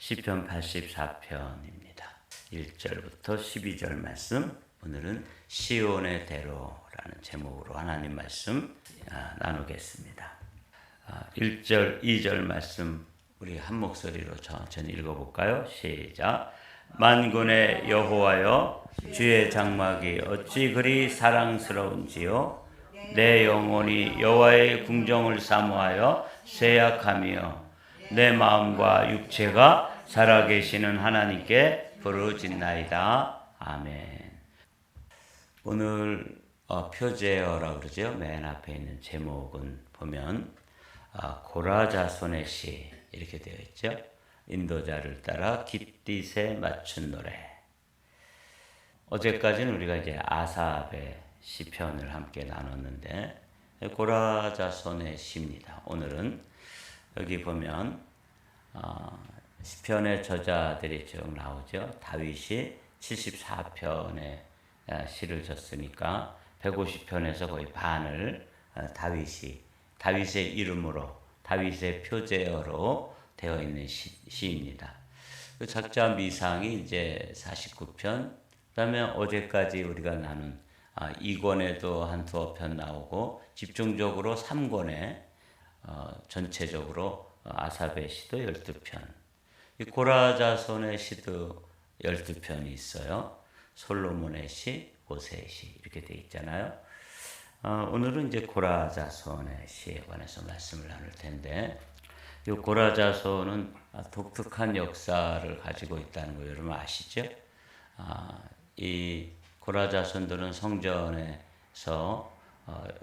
시편 84편입니다. 1절부터 12절 말씀, 오늘은 시온의 대로라는 제목으로 하나님 말씀 나누겠습니다. 1절, 2절 말씀 우리 한 목소리로 천천히 읽어볼까요? 시작. 만군의 여호와여, 주의 장막이 어찌 그리 사랑스러운지요. 내 영혼이 여호와의 궁정을 사모하여 쇠약하며 내 마음과 육체가 살아계시는 하나님께 부르짖나이다. 아멘. 오늘 표제어라고 그러죠. 맨 앞에 있는 제목은 보면 고라 자손의 시 이렇게 되어 있죠. 인도자를 따라 깃딧에 맞춘 노래. 어제까지는 우리가 이제 아삽의 시편을 함께 나눴는데 고라 자손의 시입니다. 오늘은 여기 보면 시편의 저자들이 쭉 나오죠. 다윗이 74편의 시를 썼으니까 150편에서 거의 반을 다윗의 이름으로, 다윗의 표제어로 되어 있는 시입니다. 그 작자 미상이 이제 49편, 그다음에 어제까지 우리가 나눈 2권에도 한 두어 편 나오고 집중적으로 3권에 전체적으로 아삽의 시도 12편, 이 고라 자손의 시도 12편이 있어요. 솔로몬의 시, 모세의 시 이렇게 돼 있잖아요. 오늘은 이제 고라 자손의 시에 관해서 말씀을 나눌 텐데, 이 고라 자손은 독특한 역사를 가지고 있다는 거 여러분 아시죠? 이 고라 자손들은 성전에서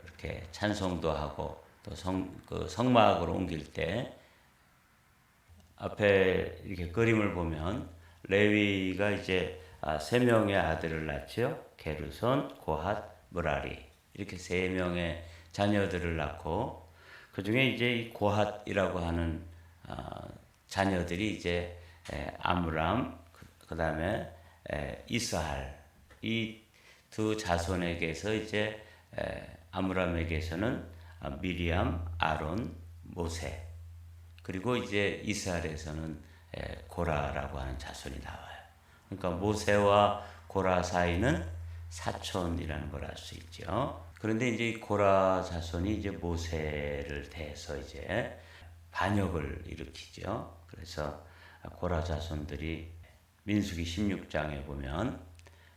이렇게 찬송도 하고 또 성막으로 옮길 때 앞에 이렇게 그림을 보면 레위가 이제 3명의 아들을 낳죠. 게르손, 고핫, 무라리 이렇게 3명의 자녀들을 낳고 그 중에 이제 이 고핫이라고 하는 자녀들이 이제 아므람, 그 다음에 이스할, 이 두 자손에게서 이제 아므람에게서는 미리암, 아론, 모세, 그리고 이제 이스라엘에서는 고라라고 하는 자손이 나와요. 그러니까 모세와 고라 사이는 사촌이라는 걸 알 수 있죠. 그런데 이제 이 고라 자손이 이제 모세를 대해서 이제 반역을 일으키죠. 그래서 고라 자손들이 민수기 16장에 보면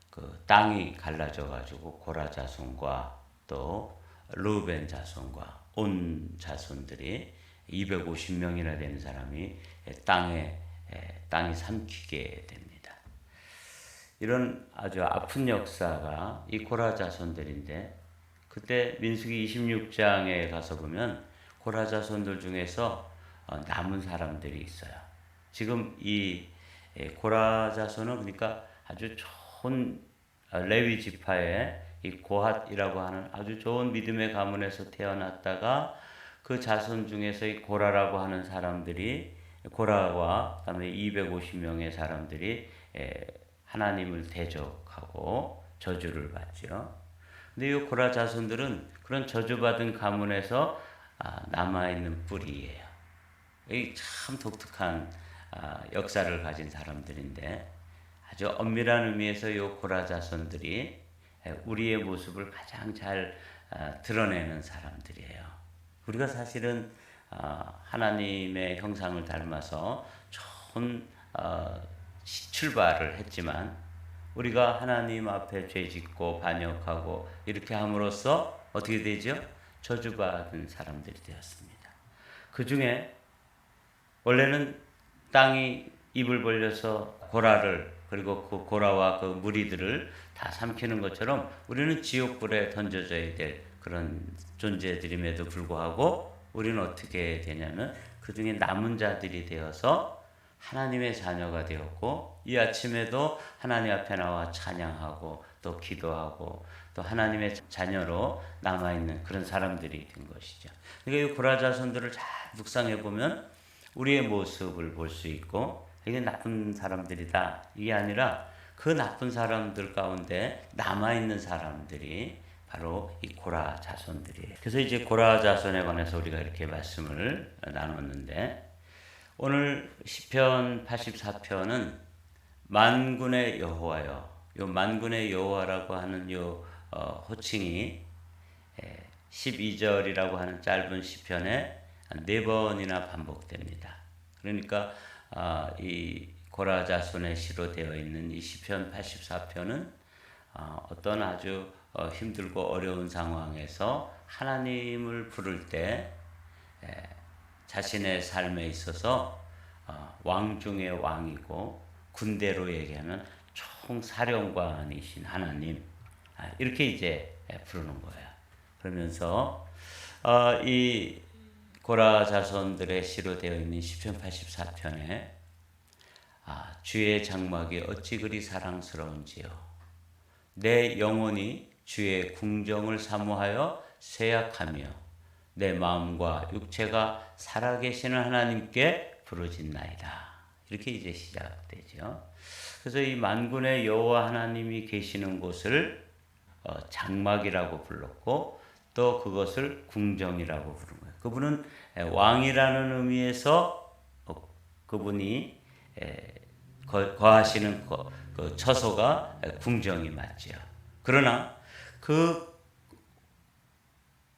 그 땅이 갈라져 가지고 고라 자손과 또 르우벤 자손과 온 자손들이 250명이나 되는 사람이 땅이 삼키게 됩니다. 이런 아주 아픈 역사가 이 고라 자손들인데, 그때 민수기 26장에 가서 보면 고라 자손들 중에서 남은 사람들이 있어요. 지금 이 고라 자손은 그러니까 아주 좋은 레위 지파의 이 고핫이라고 하는 아주 좋은 믿음의 가문에서 태어났다가 그 자손 중에서 이 고라라고 하는 사람들이, 고라와 그다음에 250명의 사람들이 하나님을 대적하고 저주를 받죠. 근데 이 고라 자손들은 그런 저주받은 가문에서 남아있는 뿌리예요. 이 참 독특한 역사를 가진 사람들인데, 아주 엄밀한 의미에서 이 고라 자손들이 우리의 모습을 가장 잘 드러내는 사람들이에요. 우리가 사실은 하나님의 형상을 닮아서 좋은 출발을 했지만, 우리가 하나님 앞에 죄짓고 반역하고 이렇게 함으로써 어떻게 되죠? 저주받은 사람들이 되었습니다. 그 중에 원래는 땅이 입을 벌려서 고라를, 그리고 그 고라와 그 무리들을 다 삼키는 것처럼 우리는 지옥불에 던져져야 될 그런 존재들임에도 불구하고 우리는 어떻게 되냐면 그 중에 남은 자들이 되어서 하나님의 자녀가 되었고, 이 아침에도 하나님 앞에 나와 찬양하고 또 기도하고 또 하나님의 자녀로 남아있는 그런 사람들이 된 것이죠. 그러니까 이 고라 자손들을 잘 묵상해 보면 우리의 모습을 볼 수 있고, 이게 나쁜 사람들이다 이게 아니라 그 나쁜 사람들 가운데 남아있는 사람들이 바로 이 고라 자손들이에요. 그래서 이제 고라 자손에 관해서 우리가 이렇게 말씀을 나눴는데, 오늘 시편 84편은 만군의 여호와여. 요 만군의 여호와라고 하는 요 호칭이 12절이라고 하는 짧은 시편에 4번이나 반복됩니다. 그러니까 이 고라 자손의 시로 되어 있는 이 시편 84편은 어떤 아주 힘들고 어려운 상황에서 하나님을 부를 때 자신의 삶에 있어서 왕 중의 왕이고 군대로 얘기하면 총사령관이신 하나님, 이렇게 이제 부르는 거예요. 그러면서 이 고라 자손들의 시로 되어 있는 시편 84편에 주의 장막이 어찌 그리 사랑스러운지요. 내 영혼이 주의 궁정을 사모하여 쇠약하며 내 마음과 육체가 살아계시는 하나님께 부르짖나이다. 이렇게 이제 시작되죠. 그래서 이 만군의 여호와 하나님이 계시는 곳을 장막이라고 불렀고 또 그것을 궁정이라고 부른 거예요. 그분은 왕이라는 의미에서 그분이 거하시는 그 처소가 궁정이 맞죠. 그러나 그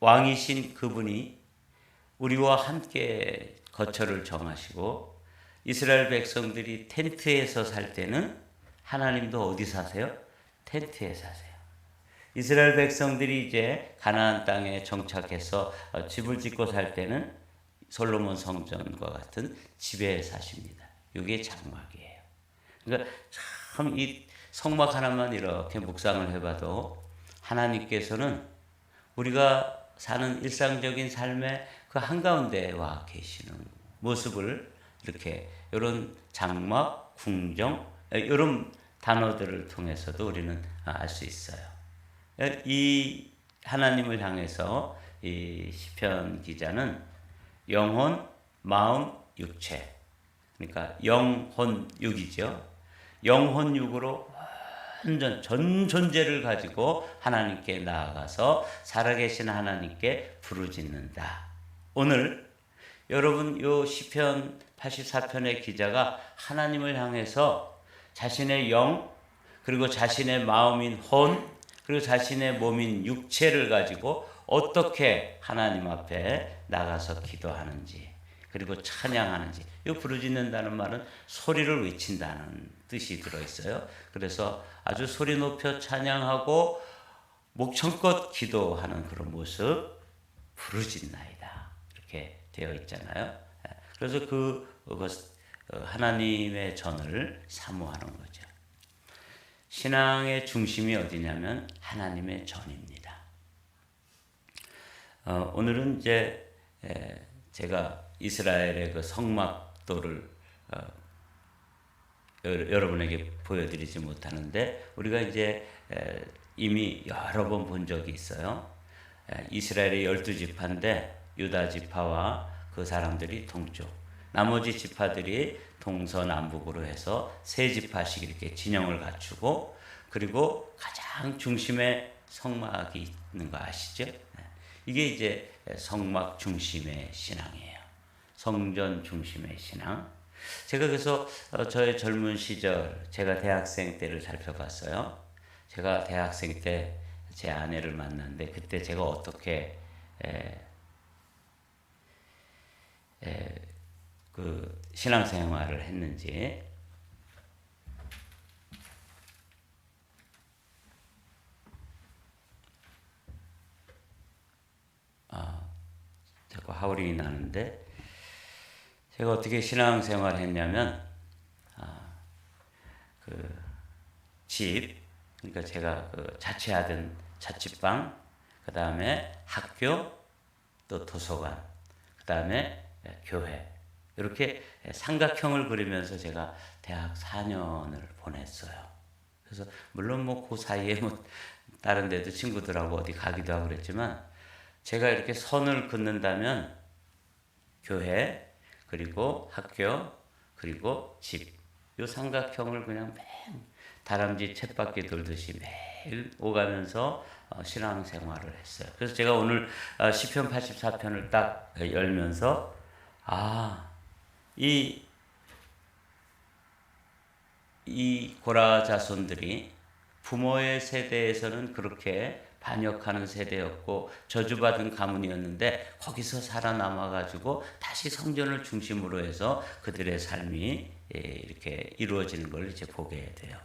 왕이신 그분이 우리와 함께 거처를 정하시고 이스라엘 백성들이 텐트에서 살 때는 하나님도 어디 사세요? 텐트에 사세요. 이스라엘 백성들이 이제 가나안 땅에 정착해서 집을 짓고 살 때는 솔로몬 성전과 같은 집에 사십니다. 이게 장막이에요. 그러니까 참 이 성막 하나만 이렇게 묵상을 해봐도 하나님께서는 우리가 사는 일상적인 삶의 그 한가운데 와 계시는 모습을 이렇게 이런 장막, 궁정 이런 단어들을 통해서도 우리는 알 수 있어요. 이 하나님을 향해서 이 시편 기자는 영혼, 마음, 육체, 그러니까 영혼 육이죠. 영혼 육으로 완전 전 존재를 가지고 하나님께 나아가서 살아계신 하나님께 부르짖는다. 오늘 여러분 요 시편 84편의 기자가 하나님을 향해서 자신의 영 그리고 자신의 마음인 혼 그리고 자신의 몸인 육체를 가지고 어떻게 하나님 앞에 나가서 기도하는지 그리고 찬양하는지. 이 부르짖는다는 말은 소리를 외친다는 뜻이 들어있어요. 그래서 아주 소리 높여 찬양하고 목청껏 기도하는 그런 모습, 부르짖나이다. 이렇게 되어 있잖아요. 그래서 하나님의 전을 사모하는 거죠. 신앙의 중심이 어디냐면 하나님의 전입니다. 오늘은 이제 제가 이스라엘의 그 성막도를 여러분에게 보여드리지 못하는데 우리가 이제 이미 여러 번 본 적이 있어요. 이스라엘의 12지파인데 유다 지파와 그 사람들이 동쪽, 나머지 지파들이 동서남북으로 해서 세 지파씩 이렇게 진영을 갖추고 그리고 가장 중심에 성막이 있는 거 아시죠? 이게 이제 성막 중심의 신앙이에요. 성전 중심의 신앙. 제가 그래서 저의 젊은 시절, 제가 대학생 때를 살펴봤어요. 제가 대학생 때 제 아내를 만났는데 그때 제가 어떻게 그 신앙생활을 했는지. 자꾸 하울이 나는데 제가 어떻게 신앙생활을 했냐면 그 집, 그러니까 제가 그 자취하던 자취방, 그 다음에 학교, 또 도서관, 그 다음에 교회, 이렇게 삼각형을 그리면서 제가 대학 4년을 보냈어요. 그래서 물론 뭐 그 사이에 뭐 다른 데도 친구들하고 어디 가기도 하고 그랬지만 제가 이렇게 선을 긋는다면 교회, 그리고 학교, 그리고 집, 이 삼각형을 그냥 맨 다람쥐 쳇바퀴 돌듯이 매일 오가면서 신앙생활을 했어요. 그래서 제가 오늘 시편 84편을 딱 열면서 이 고라 자손들이 부모의 세대에서는 그렇게 반역하는 세대였고 저주받은 가문이었는데 거기서 살아남아가지고 다시 성전을 중심으로 해서 그들의 삶이 이렇게 이루어지는 걸 이제 보게 돼요.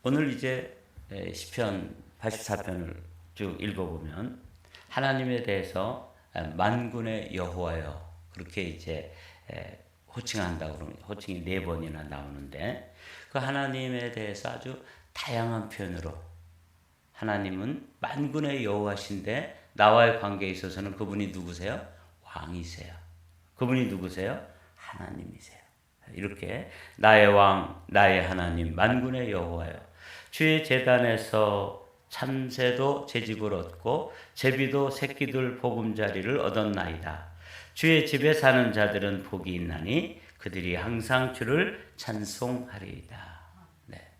오늘 이제 시편 84편을 쭉 읽어보면 하나님에 대해서 만군의 여호와여 그렇게 이제 호칭한다고 그러면 호칭이 4번이나 나오는데 그 하나님에 대해서 아주 다양한 표현으로 하나님은 만군의 여호와신데 나와의 관계에 있어서는 그분이 누구세요? 왕이세요. 그분이 누구세요? 하나님이세요. 이렇게 나의 왕, 나의 하나님, 만군의 여호와여 주의 제단에서 참새도 채집을 얻고 제비도 새끼들 보금자리를 얻었나이다. 주의 집에 사는 자들은 복이 있나니 그들이 항상 주를 찬송하리이다. 네.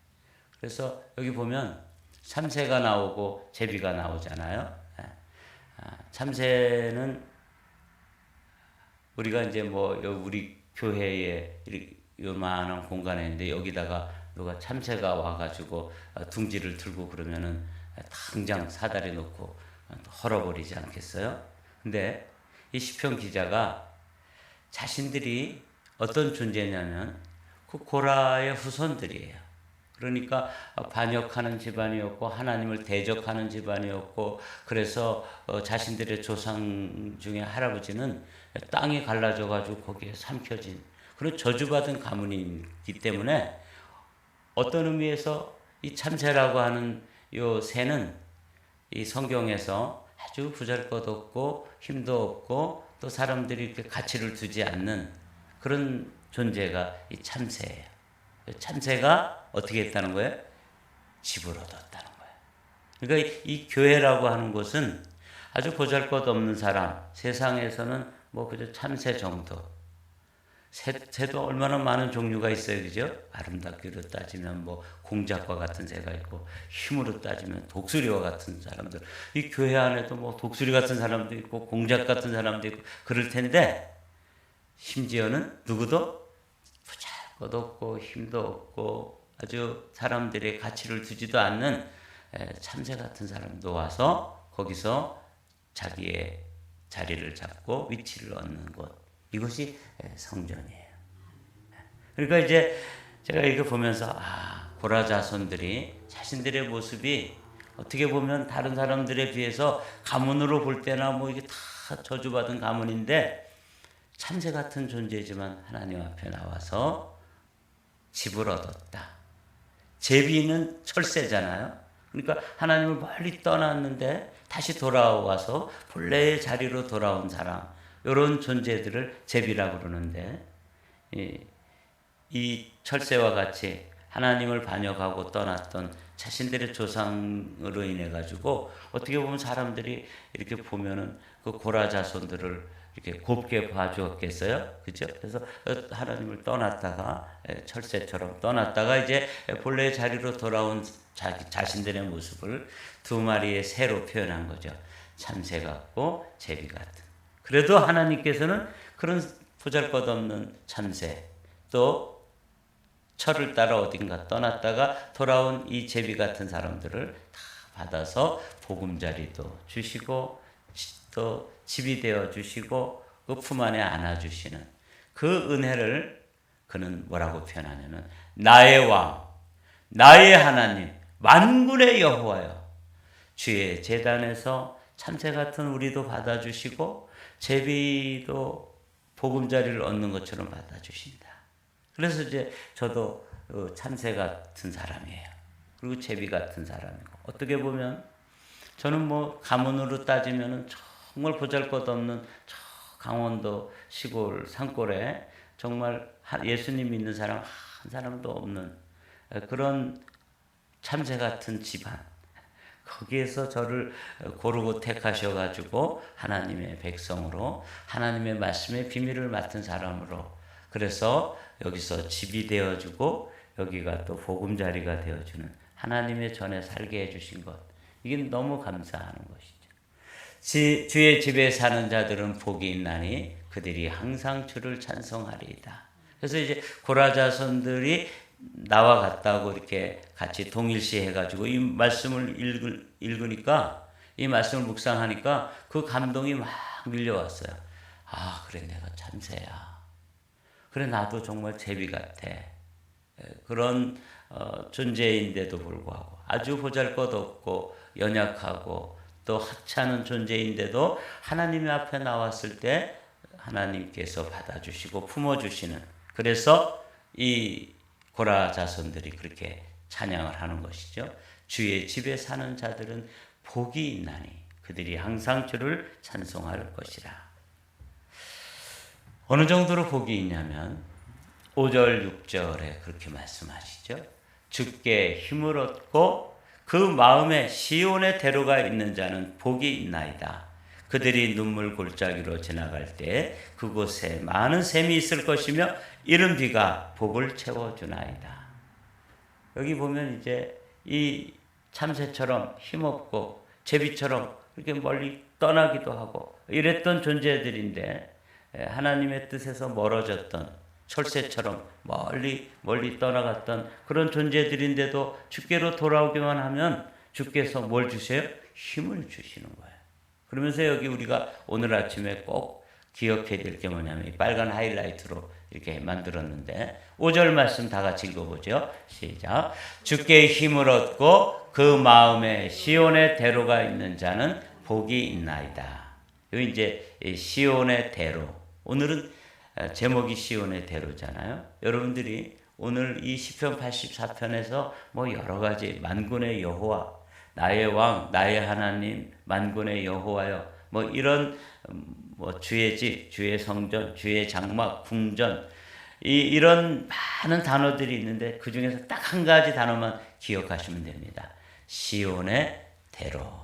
그래서 여기 보면 참새가 나오고 제비가 나오잖아요. 참새는 우리가 이제 뭐 우리 교회에 요만한 공간에 있는데 여기다가 누가 참새가 와가지고 둥지를 들고 그러면은 당장 사다리 놓고 헐어버리지 않겠어요? 근데 이 시편 기자가 자신들이 어떤 존재냐면 그 고라의 후손들이에요. 그러니까 반역하는 집안이었고 하나님을 대적하는 집안이었고 그래서 자신들의 조상 중에 할아버지는 땅이 갈라져 가지고 거기에 삼켜진 그런 저주받은 가문이기 때문에 어떤 의미에서 이 참새라고 하는 요 새는 이 성경에서 아주 보잘것없고 힘도 없고 또 사람들이 이렇게 가치를 두지 않는 그런 존재가 이 참새예요. 참새가 어떻게 했다는 거예요? 집을 얻었다는 거예요. 그러니까 이 교회라고 하는 곳은 아주 보잘것없는 사람, 세상에서는 뭐 그저 참새 정도. 새도 얼마나 많은 종류가 있어요, 그죠? 아름답기로 따지면 뭐 공작과 같은 새가 있고, 힘으로 따지면 독수리와 같은 사람들. 이 교회 안에도 뭐 독수리 같은 사람도 있고, 공작 같은 사람도 있고, 그럴 텐데, 심지어는 누구도 보잘것없고, 힘도 없고, 아주 사람들의 가치를 두지도 않는 참새 같은 사람도 와서 거기서 자기의 자리를 잡고 위치를 얻는 곳. 이것이 성전이에요. 그러니까 이제 제가 이거 보면서 고라 자손들이 자신들의 모습이 어떻게 보면 다른 사람들에 비해서 가문으로 볼 때나 뭐 이게 다 저주받은 가문인데 참새 같은 존재지만 하나님 앞에 나와서 집을 얻었다. 제비는 철새잖아요. 그러니까 하나님을 멀리 떠났는데 다시 돌아와서 본래의 자리로 돌아온 사람. 이런 존재들을 제비라고 그러는데 이 철새와 같이 하나님을 반역하고 떠났던 자신들의 조상으로 인해 가지고 어떻게 보면 사람들이 이렇게 보면은 그 고라 자손들을 이렇게 곱게 봐주었겠어요, 그죠? 그래서 하나님을 떠났다가 철새처럼 떠났다가 이제 본래의 자리로 돌아온 자신들의 모습을 두 마리의 새로 표현한 거죠. 참새 같고 제비 같은. 그래도 하나님께서는 그런 보잘것없는 참새 또 철을 따라 어딘가 떠났다가 돌아온 이 제비 같은 사람들을 다 받아서 보금자리도 주시고 또 집이 되어 주시고 그 품 안에 안아주시는 그 은혜를 그는 뭐라고 표현하냐면 나의 왕, 나의 하나님, 만군의 여호와여 주의 제단에서 참새 같은 우리도 받아주시고 제비도 보금자리를 얻는 것처럼 받아주신다. 그래서 이제 저도 참새 같은 사람이에요. 그리고 제비 같은 사람이고 어떻게 보면 저는 뭐 가문으로 따지면은 정말 보잘것없는 저 강원도 시골 산골에 정말 예수님 믿는 사람 한 사람도 없는 그런 참새 같은 집안. 거기에서 저를 고르고 택하셔가지고 하나님의 백성으로 하나님의 말씀의 비밀을 맡은 사람으로 그래서 여기서 집이 되어주고 여기가 또 보금자리가 되어주는 하나님의 전에 살게 해주신 것 이게 너무 감사하는 것이죠. 주의 집에 사는 자들은 복이 있나니 그들이 항상 주를 찬송하리이다. 그래서 이제 고라 자손들이 나와 같다고 이렇게 같이 동일시 해가지고 이 말씀을 읽으니까, 이 말씀을 묵상하니까 그 감동이 막 밀려왔어요. 아, 그래, 내가 참새야. 그래, 나도 정말 제비 같아. 그런 존재인데도 불구하고, 아주 보잘것없고 연약하고 또 하찮은 존재인데도 하나님의 앞에 나왔을 때 하나님께서 받아주시고 품어주시는, 그래서 이 고라 자손들이 그렇게 찬양을 하는 것이죠. 주의 집에 사는 자들은 복이 있나니 그들이 항상 주를 찬송할 것이라. 어느 정도로 복이 있냐면 5절 6절에 그렇게 말씀하시죠. 주께 힘을 얻고 그 마음에 시온의 대로가 있는 자는 복이 있나이다. 그들이 눈물 골짜기로 지나갈 때 그곳에 많은 샘이 있을 것이며 이른 비가 복을 채워주나이다. 여기 보면 이제 이 참새처럼 힘없고 제비처럼 이렇게 멀리 떠나기도 하고 이랬던 존재들인데, 하나님의 뜻에서 멀어졌던 철새처럼 멀리 떠나갔던 그런 존재들인데도 주께로 돌아오기만 하면 주께서 뭘 주세요? 힘을 주시는 거예요. 그러면서 여기 우리가 오늘 아침에 꼭 기억해야 될 게 뭐냐면 이 빨간 하이라이트로 이렇게 만들었는데 5절 말씀 다 같이 읽어보죠. 시작. 주께 힘을 얻고 그 마음에 시온의 대로가 있는 자는 복이 있나이다. 여기 이제 시온의 대로, 오늘은 제목이 시온의 대로잖아요. 여러분들이 오늘 이 시편 84편에서 뭐 여러 가지 만군의 여호와, 나의 왕, 나의 하나님, 만군의 여호와여, 뭐 이런 뭐 주의 집, 주의 성전, 주의 장막, 궁전, 이런 많은 단어들이 있는데 그 중에서 딱 한 가지 단어만 기억하시면 됩니다. 시온의 대로.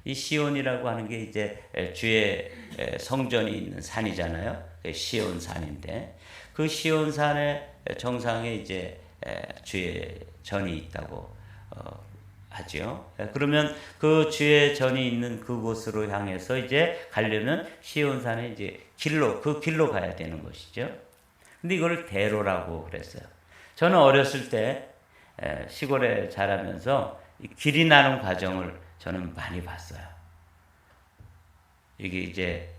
이 시온이라고 하는 게 이제 주의 성전이 있는 산이잖아요. 시온산인데 그 시온산의 정상에 이제 주의 전이 있다고 하죠. 그러면 그 주의 전이 있는 그곳으로 향해서 이제 가려면 시온산에 이제 그 길로 가야 되는 것이죠. 근데 이걸 대로라고 그랬어요. 저는 어렸을 때 시골에 자라면서 길이 나는 과정을 저는 많이 봤어요. 이게 이제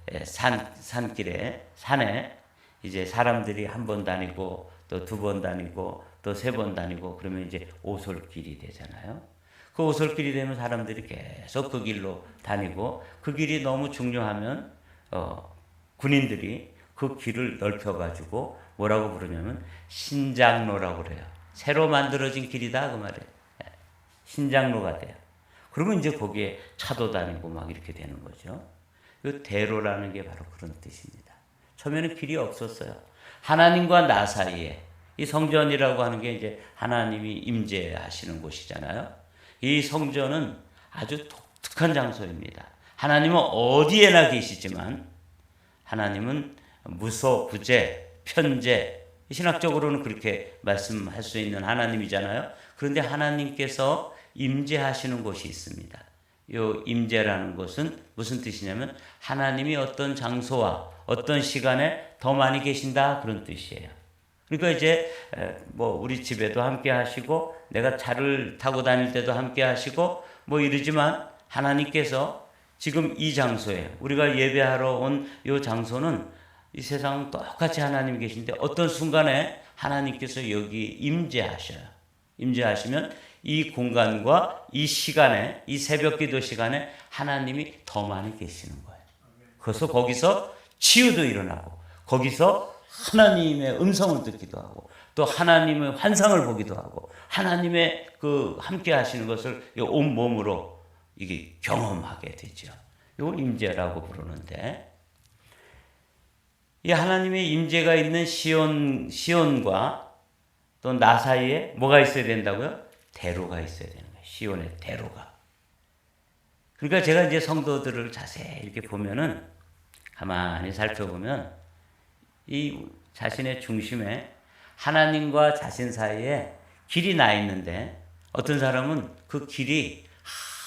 산에 이제 사람들이 한 번 다니고 또 두 번 다니고 또 세 번 다니고 그러면 이제 오솔길이 되잖아요. 그 오솔길이 되면 사람들이 계속 그 길로 다니고 그 길이 너무 중요하면 군인들이 그 길을 넓혀가지고 뭐라고 부르냐면 신장로라고 그래요. 새로 만들어진 길이다 그 말이에요. 신장로가 돼요. 그러면 이제 거기에 차도 다니고 막 이렇게 되는 거죠. 그 대로라는 게 바로 그런 뜻입니다. 처음에는 길이 없었어요. 하나님과 나 사이에, 이 성전이라고 하는 게 이제 하나님이 임재하시는 곳이잖아요. 이 성전은 아주 독특한 장소입니다. 하나님은 어디에나 계시지만 하나님은 무소, 부재, 편재, 신학적으로는 그렇게 말씀할 수 있는 하나님이잖아요. 그런데 하나님께서 임재하시는 곳이 있습니다. 이 임재라는 것은 무슨 뜻이냐면 하나님이 어떤 장소와 어떤 시간에 더 많이 계신다 그런 뜻이에요. 그러니까 이제 뭐 우리 집에도 함께 하시고 내가 차를 타고 다닐 때도 함께 하시고 뭐 이러지만 하나님께서 지금 이 장소에 우리가 예배하러 온 이 장소는 이 세상은 똑같이 하나님이 계신데 어떤 순간에 하나님께서 여기 임재하셔요. 임재하시면 이 공간과 이 시간에, 이 새벽 기도 시간에 하나님이 더 많이 계시는 거예요. 그래서 거기서 치유도 일어나고 거기서 하나님의 음성을 듣기도 하고 또 하나님의 환상을 보기도 하고 하나님의 그 함께 하시는 것을 온 몸으로 이게 경험하게 되죠. 이걸 임재라고 부르는데, 이 하나님의 임재가 있는 시온과 또 나 사이에 뭐가 있어야 된다고요? 대로가 있어야 되는 거예요. 시온의 대로가. 그러니까 제가 이제 성도들을 자세히 이렇게 보면은 가만히 살펴보면 이 자신의 중심에 하나님과 자신 사이에 길이 나 있는데 어떤 사람은 그 길이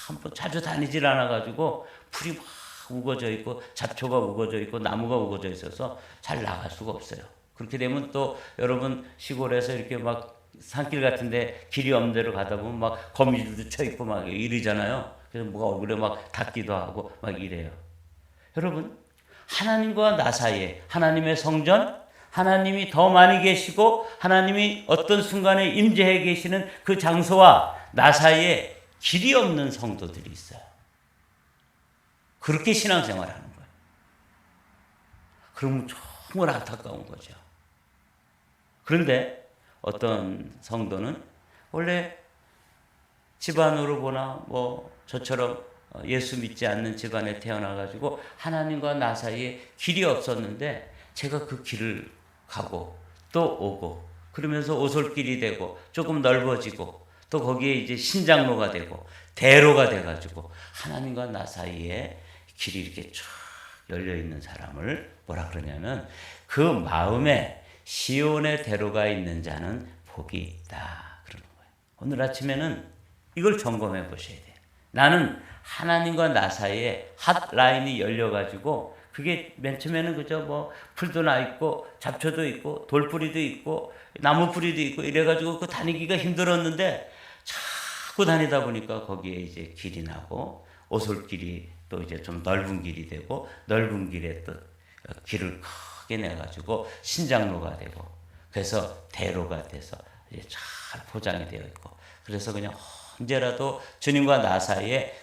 한번 자주 다니질 않아가지고 풀이 막 우거져 있고 잡초가 우거져 있고 나무가 우거져 있어서 잘 나갈 수가 없어요. 그렇게 되면 또 여러분 시골에서 이렇게 막 산길 같은데 길이 없는 데로 가다 보면 막 거미줄도 쳐 있고 막 이러잖아요. 그래서 뭐가 얼굴에 막 닿기도 하고 막 이래요. 여러분, 하나님과 나 사이에 하나님의 성전, 하나님이 더 많이 계시고 하나님이 어떤 순간에 임재해 계시는 그 장소와 나 사이에 길이 없는 성도들이 있어요. 그렇게 신앙생활하는 거예요. 그러면 정말 안타까운 거죠. 그런데 어떤 성도는 원래 집안으로 보나 뭐 저처럼 예수 믿지 않는 집안에 태어나가지고 하나님과 나 사이에 길이 없었는데 제가 그 길을 가고 또 오고 그러면서 오솔길이 되고 조금 넓어지고 또 거기에 이제 신장로가 되고 대로가 돼가지고 하나님과 나 사이에 길이 이렇게 쫙 열려 있는 사람을 뭐라 그러냐면 그 마음에 시온의 대로가 있는 자는 복이 있다 그러는 거예요. 오늘 아침에는 이걸 점검해 보셔야 돼요. 나는 하나님과 나 사이에 핫라인이 열려가지고 그게 맨 처음에는 그저 뭐 풀도 나 있고 잡초도 있고 돌뿌리도 있고 나무 뿌리도 있고 이래가지고 그 다니기가 힘들었는데 자꾸 다니다 보니까 거기에 이제 길이 나고 오솔길이 또 이제 좀 넓은 길이 되고 넓은 길에 또 길을 크게 내가지고 신장로가 되고 그래서 대로가 돼서 이제 잘 포장이 되어 있고 그래서 그냥 언제라도 주님과 나 사이에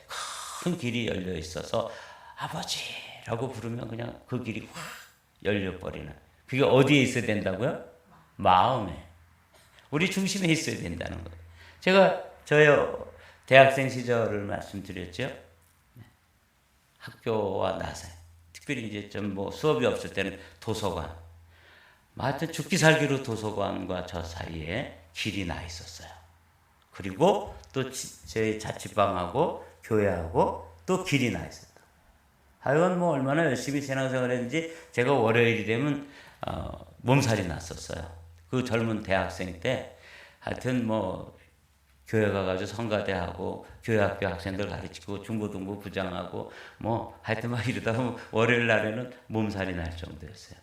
큰 길이 열려 있어서 아버지라고 부르면 그냥 그 길이 확 열려버리는 그게 어디에 있어야 된다고요? 마음에 우리 중심에 있어야 된다는 거예요. 제가 저의 대학생 시절을 말씀드렸죠. 학교와 나 사이 특별히 이제 좀 뭐 수업이 없을 때는 도서관 하여튼 죽기 살기로 도서관과 저 사이에 길이 나 있었어요. 그리고 또 제 자취방하고 교회하고 또 길이 나 있었다. 하여간 뭐 얼마나 열심히 신앙생활했는지 제가 월요일이 되면 몸살이 났었어요. 그 젊은 대학생 때 하여튼 뭐 교회 가가지고 성가대하고 교회학교 학생들 가르치고 중고등부 부장하고 뭐 하여튼 막 이러다 보면 월요일 날에는 몸살이 날 정도였어요.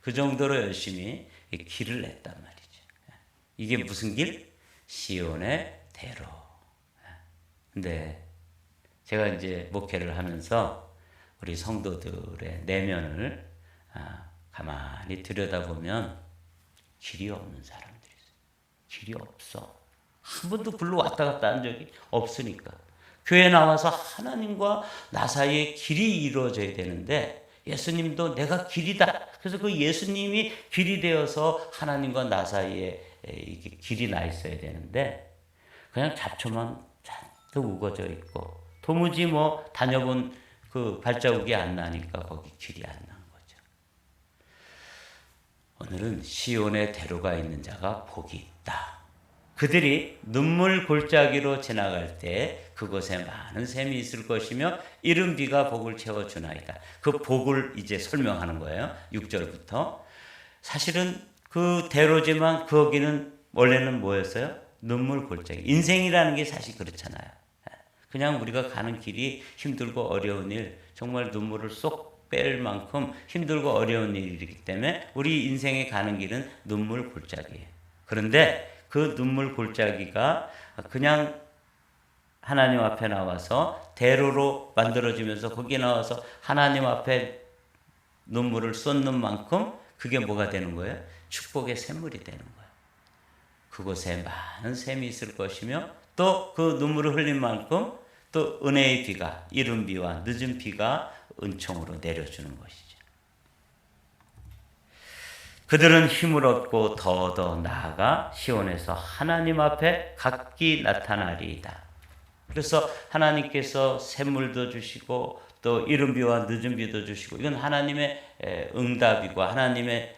그 정도로 열심히 길을 냈단 말이죠. 이게 무슨 길? 시온의 대로. 근데 제가 이제 목회를 하면서 우리 성도들의 내면을 가만히 들여다보면 길이 없는 사람들이 있어요. 길이 없어. 한 번도 글로 왔다 갔다 한 적이 없으니까. 교회 나와서 하나님과 나 사이에 길이 이루어져야 되는데 예수님도 내가 길이다. 그래서 그 예수님이 길이 되어서 하나님과 나 사이에 이게 길이 나 있어야 되는데 그냥 잡초만 잔뜩 우거져 있고 도무지 뭐 다녀본 그 발자국이 안 나니까 거기 길이 안 난 거죠. 오늘은 시온의 대로가 있는 자가 복이 있다. 그들이 눈물 골짜기로 지나갈 때 그곳에 많은 샘이 있을 것이며 이른 비가 복을 채워주나이다. 그 복을 이제 설명하는 거예요. 6절부터. 사실은 그 대로지만 거기는 원래는 뭐였어요? 눈물 골짜기. 인생이라는 게 사실 그렇잖아요. 그냥 우리가 가는 길이 힘들고 어려운 일, 정말 눈물을 쏙 뺄 만큼 힘들고 어려운 일이기 때문에 우리 인생에 가는 길은 눈물 골짜기예요. 그런데 그 눈물 골짜기가 그냥 하나님 앞에 나와서 대로로 만들어지면서 거기에 나와서 하나님 앞에 눈물을 쏟는 만큼 그게 뭐가 되는 거예요? 축복의 샘물이 되는 거예요. 그곳에 많은 샘이 있을 것이며 또 그 눈물을 흘린 만큼 또 은혜의 비가 이른 비와 늦은 비가 은총으로 내려주는 것이죠. 그들은 힘을 얻고 더 나아가 시온에서 하나님 앞에 각기 나타나리이다. 그래서 하나님께서 샘물도 주시고 또 이른 비와 늦은 비도 주시고 이건 하나님의 응답이고 하나님의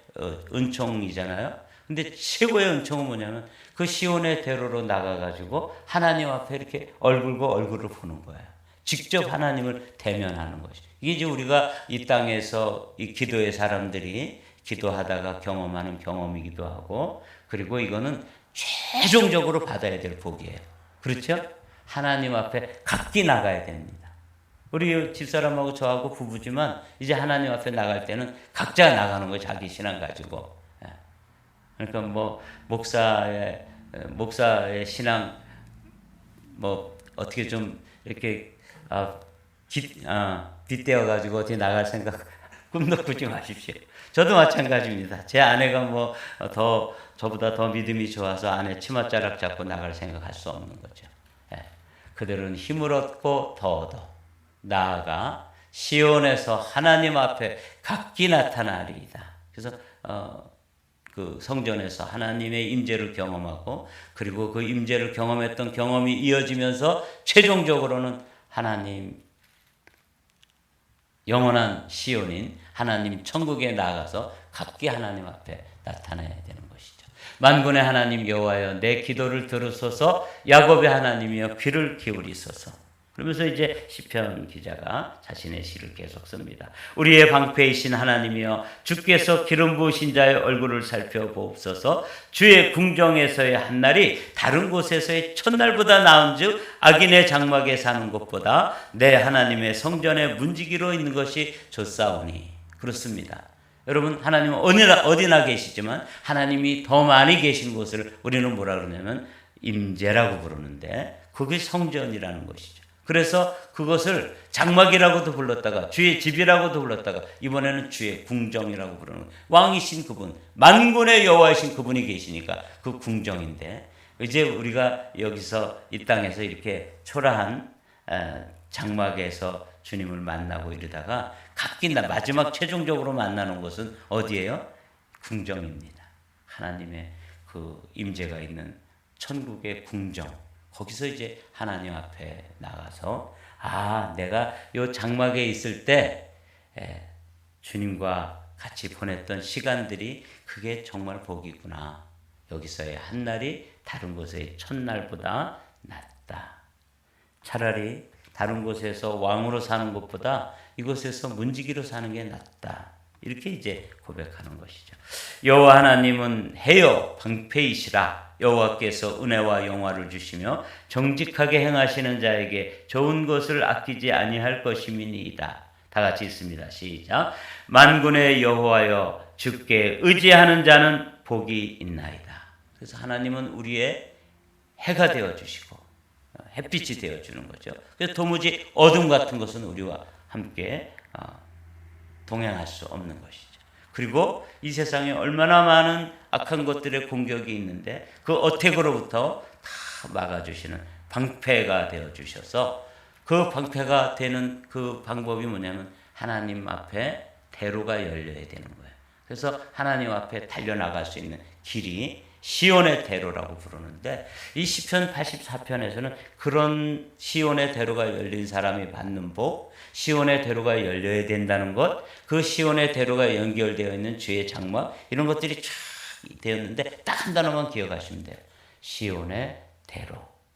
은총이잖아요. 근데 최고의 은총은 뭐냐면 그 시온의 대로로 나가가지고 하나님 앞에 이렇게 얼굴과 얼굴을 보는 거예요. 직접 하나님을 대면하는 것이. 이게 이제 우리가 이 땅에서 이 기도의 사람들이 기도하다가 경험하는 경험이기도 하고 그리고 이거는 최종적으로 받아야 될 복이에요. 그렇죠? 하나님 앞에 각기 나가야 됩니다. 우리 집사람하고 저하고 부부지만 이제 하나님 앞에 나갈 때는 각자 나가는 거예요. 자기 신앙 가지고. 그러니까 뭐 목사의 신앙 뭐 어떻게 좀 이렇게 빗대어 가지고 어디 나갈 생각 꿈도 꾸지 마십시오. 저도 마찬가지입니다. 제 아내가 뭐 저보다 더 믿음이 좋아서 아내 치맛자락 잡고 나갈 생각할 수 없는 거죠. 그들은 힘을 얻고 더 얻어 나아가 시온에서 하나님 앞에 각기 나타나리이다. 그래서 그 성전에서 하나님의 임재를 경험하고 그리고 그 임재를 경험했던 경험이 이어지면서 최종적으로는 하나님 영원한 시온인 하나님 천국에 나아가서 각기 하나님 앞에 나타나야 되는 것이죠. 만군의 하나님 여호와여 내 기도를 들으소서 야곱의 하나님이여 귀를 기울이소서. 그러면서 이제 시편 기자가 자신의 시를 계속 씁니다. 우리의 방패이신 하나님이여 주께서 기름 부으신 자의 얼굴을 살펴보옵소서. 주의 궁정에서의 한날이 다른 곳에서의 첫날보다 나은즉 악인의 장막에 사는 것보다 내 하나님의 성전에 문지기로 있는 것이 좋사오니. 그렇습니다. 여러분 하나님은 어디나 계시지만 하나님이 더 많이 계신 곳을 우리는 뭐라 그러냐면 임재라고 부르는데 그게 성전이라는 것이죠. 그래서 그것을 장막이라고도 불렀다가 주의 집이라고도 불렀다가 이번에는 주의 궁정이라고 부르는 왕이신 그분, 만군의 여호와이신 그분이 계시니까 그 궁정인데 이제 우리가 여기서 이 땅에서 이렇게 초라한 장막에서 주님을 만나고 이러다가 각기 마지막 최종적으로 만나는 곳은 어디예요? 궁정입니다. 하나님의 그 임재가 있는 천국의 궁정. 거기서 이제 하나님 앞에 나가서 내가 요 장막에 있을 때 주님과 같이 보냈던 시간들이 그게 정말 복이구나. 여기서의 한날이 다른 곳의 첫날보다 낫다. 차라리 다른 곳에서 왕으로 사는 것보다 이곳에서 문지기로 사는 게 낫다. 이렇게 이제 고백하는 것이죠. 여호와 하나님은 해요 방패이시라. 여호와께서 은혜와 영화를 주시며 정직하게 행하시는 자에게 좋은 것을 아끼지 아니할 것임이니이다. 다 같이 읽습니다. 시작. 만군의 여호와여 주께 의지하는 자는 복이 있나이다. 그래서 하나님은 우리의 해가 되어 주시고 햇빛이 되어 주는 거죠. 그래서 도무지 어둠 같은 것은 우리와 함께 동행할 수 없는 것이죠. 그리고 이 세상에 얼마나 많은 악한 것들의 공격이 있는데 그 어택으로부터 다 막아주시는 방패가 되어주셔서 그 방패가 되는 그 방법이 뭐냐면 하나님 앞에 대로가 열려야 되는 거예요. 그래서 하나님 앞에 달려나갈 수 있는 길이 시온의 대로라고 부르는데 이 시편 84편에서는 그런 시온의 대로가 열린 사람이 받는 복, 시온의 대로가 열려야 된다는 것, 그 시온의 대로가 연결되어 있는 주의 장막 이런 것들이 쫙 되었는데 딱 한 단어만 기억하시면 돼요. 시온의 대로.